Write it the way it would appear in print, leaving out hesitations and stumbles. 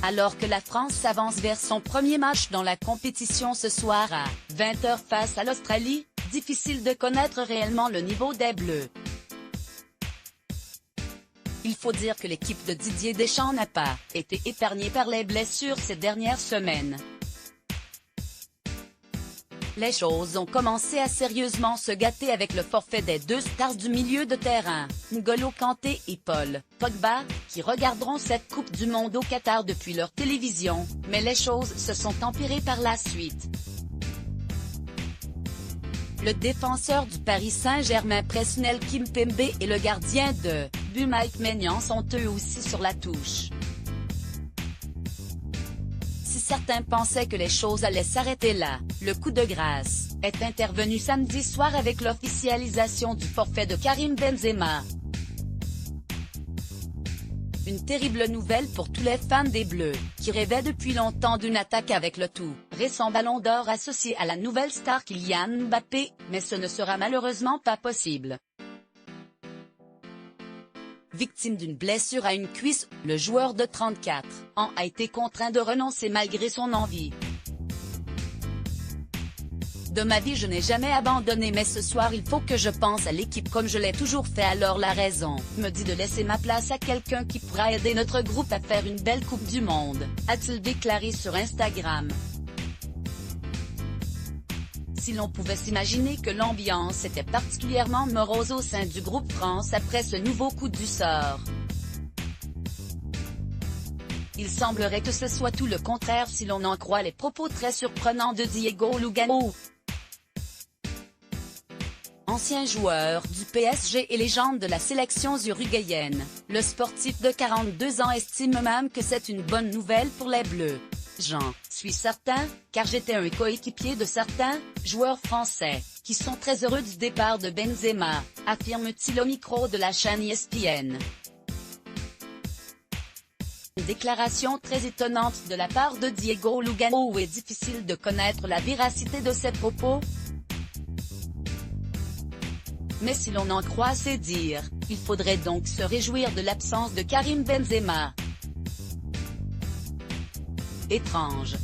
Alors que la France s'avance vers son premier match dans la compétition ce soir à 20h face à l'Australie, difficile de connaître réellement le niveau des Bleus. Il faut dire que l'équipe de Didier Deschamps n'a pas été épargnée par les blessures ces dernières semaines. Les choses ont commencé à sérieusement se gâter avec le forfait des deux stars du milieu de terrain, N'Golo Kanté et Paul Pogba, qui regarderont cette Coupe du Monde au Qatar depuis leur télévision, mais les choses se sont empirées par la suite. Le défenseur du Paris Saint-Germain Presnel Kimpembe et le gardien de but Mike Maignan sont eux aussi sur la touche. Si certains pensaient que les choses allaient s'arrêter là, le coup de grâce est intervenu samedi soir avec l'officialisation du forfait de Karim Benzema. Une terrible nouvelle pour tous les fans des Bleus, qui rêvaient depuis longtemps d'une attaque avec le tout récent ballon d'or associé à la nouvelle star Kylian Mbappé, mais ce ne sera malheureusement pas possible. Victime d'une blessure à une cuisse, le joueur de 34 ans a été contraint de renoncer malgré son envie. De ma vie je n'ai jamais abandonné mais ce soir il faut que je pense à l'équipe comme je l'ai toujours fait alors la raison me dit de laisser ma place à quelqu'un qui pourra aider notre groupe à faire une belle Coupe du Monde, a-t-il déclaré sur Instagram. Si l'on pouvait s'imaginer que l'ambiance était particulièrement morose au sein du groupe France après ce nouveau coup du sort. Il semblerait que ce soit tout le contraire si l'on en croit les propos très surprenants de Diego Lugano. Ancien joueur du PSG et légende de la sélection uruguayenne, le sportif de 42 ans estime même que c'est une bonne nouvelle pour les Bleus. J'en suis certain, car j'étais un coéquipier de certains joueurs français, qui sont très heureux du départ de Benzema, affirme-t-il au micro de la chaîne ESPN. Une déclaration très étonnante de la part de Diego Lugano où est difficile de connaître la véracité de ses propos. Mais si l'on en croit ses dires, il faudrait donc se réjouir de l'absence de Karim Benzema. Étrange.